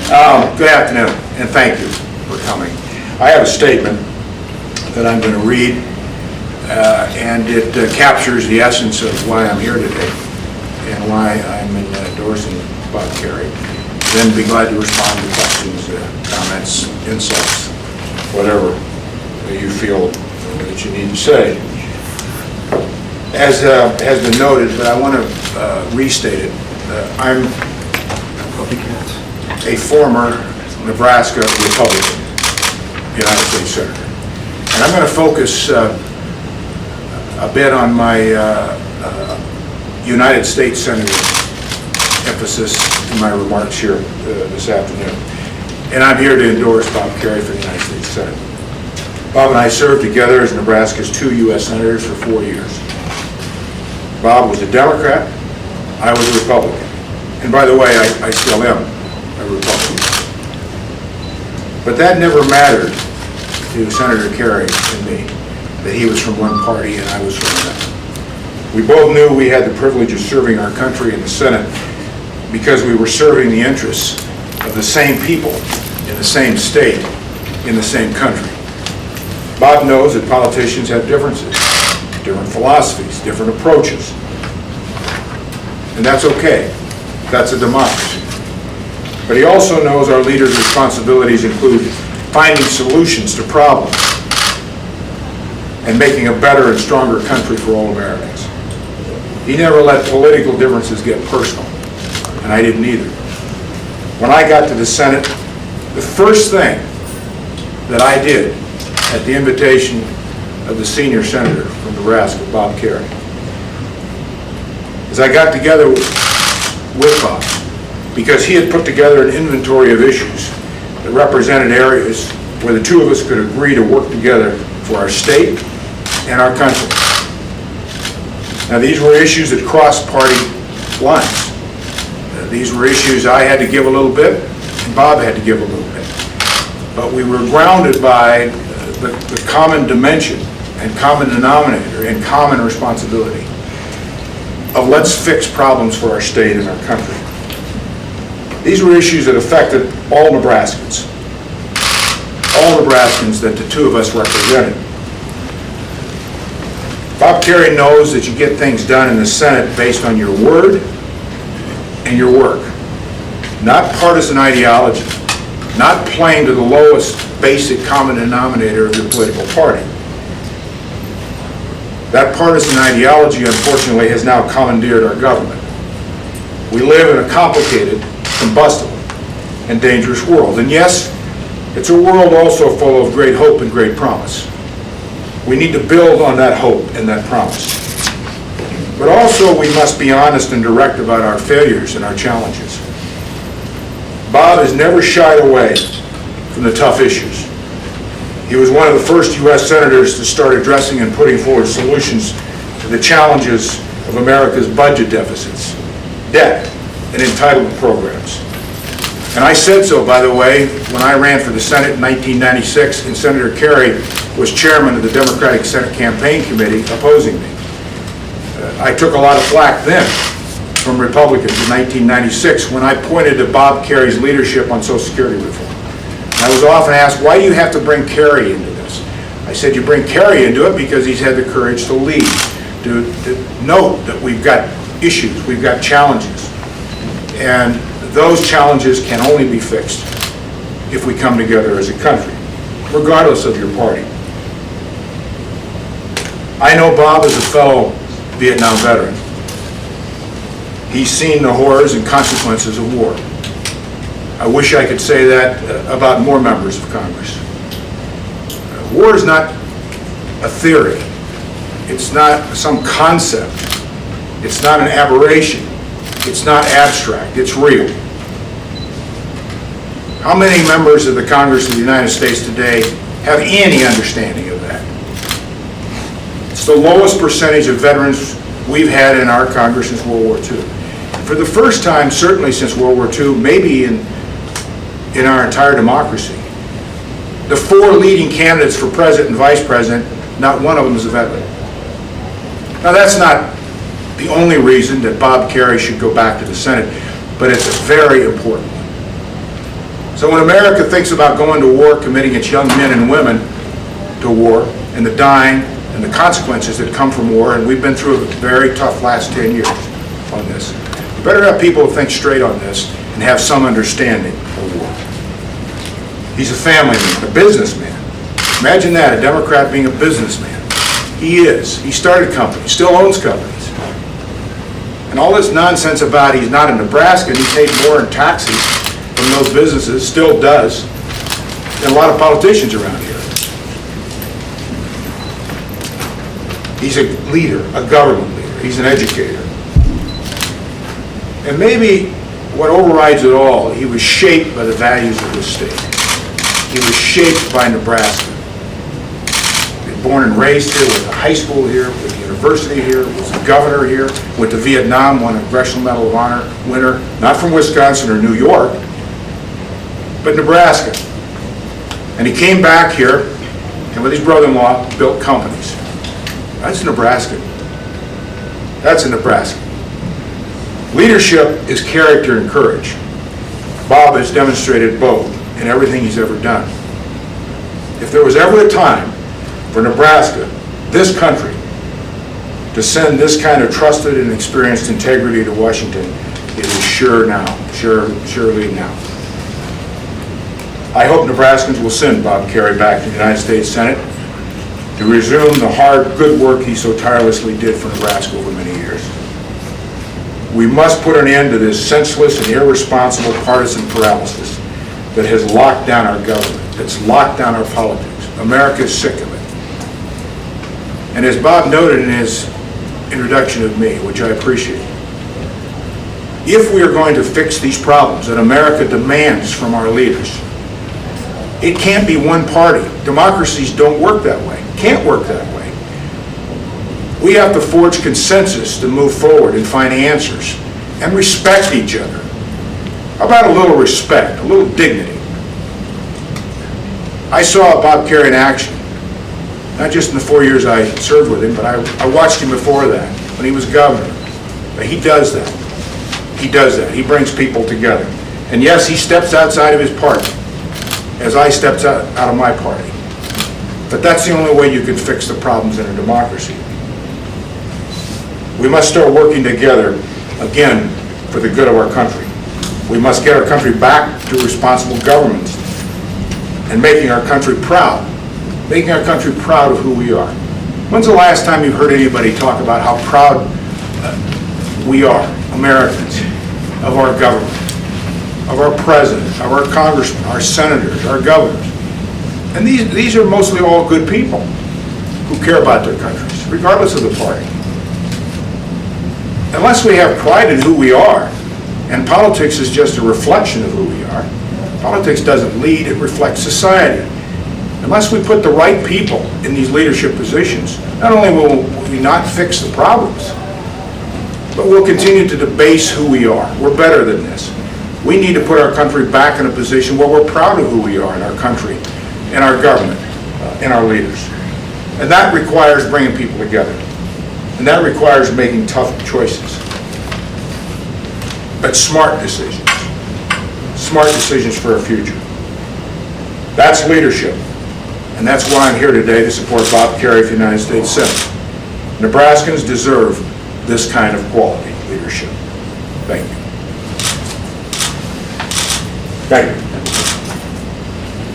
Good afternoon, and thank you for coming. I have a statement that I'm going to read, and it captures the essence of why I'm here today and why I'm endorsing Bob Kerrey. Then be glad to respond to questions, comments, insults, whatever you feel that you need to say. As has been noted, but I want to restate it. I'm a former Nebraska Republican, United States Senator. And I'm going to focus a bit on my United States Senator emphasis in my remarks here this afternoon. And I'm here to endorse Bob Kerrey for the United States Senate. Bob and I served together as Nebraska's 2 U.S. Senators for 4 years. Bob was a Democrat, I was a Republican. And by the way, I still am a Republican. But that never mattered to Senator Kerrey and me, that he was from one party and I was from another. We both knew we had the privilege of serving our country in the Senate because we were serving the interests of the same people in the same state, in the same country. Bob knows that politicians have differences, different philosophies, different approaches. And that's okay. That's a democracy. But he also knows our leaders' responsibilities include finding solutions to problems and making a better and stronger country for all Americans. He never let political differences get personal, and I didn't either. When I got to the Senate, the first thing that I did at the invitation of the senior senator from Nebraska, Bob Kerrey, is I got together with Bob because he had put together an inventory of issues that represented areas where the two of us could agree to work together for our state and our country. Now, these were issues that crossed party lines. These were issues I had to give a little bit and Bob had to give a little bit. But we were grounded by the common dimension and common denominator and common responsibility of let's fix problems for our state and our country. These were issues that affected all Nebraskans that the two of us represented. Bob Kerrey knows that you get things done in the Senate based on your word and your work, not partisan ideology, not playing to the lowest basic common denominator of your political party. That partisan ideology, unfortunately, has now commandeered our government. We live in a complicated, combustible, and dangerous world. And yes, it's a world also full of great hope and great promise. We need to build on that hope and that promise. But also we must be honest and direct about our failures and our challenges. Bob has never shied away from the tough issues. He was one of the first U.S. senators to start addressing and putting forward solutions to the challenges of America's budget deficits, debt, and entitlement programs. And I said so, by the way, when I ran for the Senate in 1996 and Senator Kerrey was chairman of the Democratic Senate Campaign Committee opposing me. I took a lot of flack then from Republicans in 1996 when I pointed to Bob Kerrey's leadership on Social Security reform. I was often asked, why do you have to bring Kerrey into this? I said, you bring Kerrey into it because he's had the courage to lead, to note that we've got issues, we've got challenges. And those challenges can only be fixed if we come together as a country, regardless of your party. I know Bob is a fellow Vietnam veteran. He's seen the horrors and consequences of war. I wish I could say that about more members of Congress. War is not a theory. It's not some concept. It's not an aberration. It's not abstract. It's real. How many members of the Congress of the United States today have any understanding of that? It's the lowest percentage of veterans we've had in our Congress since World War II. For the first time, certainly since World War II, maybe in our entire democracy, the 4 leading candidates for president and vice president, not one of them is a veteran. Now, that's not the only reason that Bob Kerrey should go back to the Senate, but it's a very important one. So when America thinks about going to war, committing its young men and women to war, and the dying and the consequences that come from war, and we've been through a very tough last 10 years on this, you better have people who think straight on this and have some understanding of war. He's a family man, a businessman. Imagine that, a Democrat being a businessman. He is. He started companies, still owns companies. And all this nonsense about he's not in Nebraska and he paid more in taxes from those businesses, still does, than a lot of politicians around here. He's a leader, a government leader. He's an educator. And maybe what overrides it all, he was shaped by the values of this state. He was shaped by Nebraska. He was born and raised here, went to high school here, went to university here, was a governor here, went to Vietnam, won a Congressional Medal of Honor winner, not from Wisconsin or New York, but Nebraska. And he came back here and with his brother-in-law built companies. That's Nebraska. That's in Nebraska. Leadership is character and courage. Bob has demonstrated both in everything he's ever done. If there was ever a time for Nebraska, this country, to send this kind of trusted and experienced integrity to Washington, it is surely now. I hope Nebraskans will send Bob Kerrey back to the United States Senate to resume the hard, good work he so tirelessly did for Nebraska over many years. We must put an end to this senseless and irresponsible partisan paralysis that has locked down our government, that's locked down our politics. America is sick of it. And as Bob noted in his introduction of me, which I appreciate, if we are going to fix these problems that America demands from our leaders, it can't be one party. Democracies don't work that way, can't work that way. We have to forge consensus to move forward and find answers and respect each other. How about a little respect, a little dignity? I saw Bob Kerrey in action, not just in the 4 years I served with him, but I watched him before that, when he was governor. But he does that. He does that. He brings people together. And yes, he steps outside of his party, as I stepped out of my party. But that's the only way you can fix the problems in a democracy. We must start working together, again, for the good of our country. We must get our country back to responsible governments and making our country proud of who we are. When's the last time you've heard anybody talk about how proud we are, Americans, of our government, of our president, of our congressmen, our senators, our governors? And these are mostly all good people who care about their countries, regardless of the party. Unless we have pride in who we are, and politics is just a reflection of who we are, politics doesn't lead, it reflects society. Unless we put the right people in these leadership positions, not only will we not fix the problems, but we'll continue to debase who we are. We're better than this. We need to put our country back in a position where we're proud of who we are in our country, in our government, in our leaders. And that requires bringing people together. And that requires making tough choices. But smart decisions. Smart decisions for our future. That's leadership. And that's why I'm here today to support Bob Kerrey for the United States Senate. Nebraskans deserve this kind of quality leadership. Thank you. Thank you.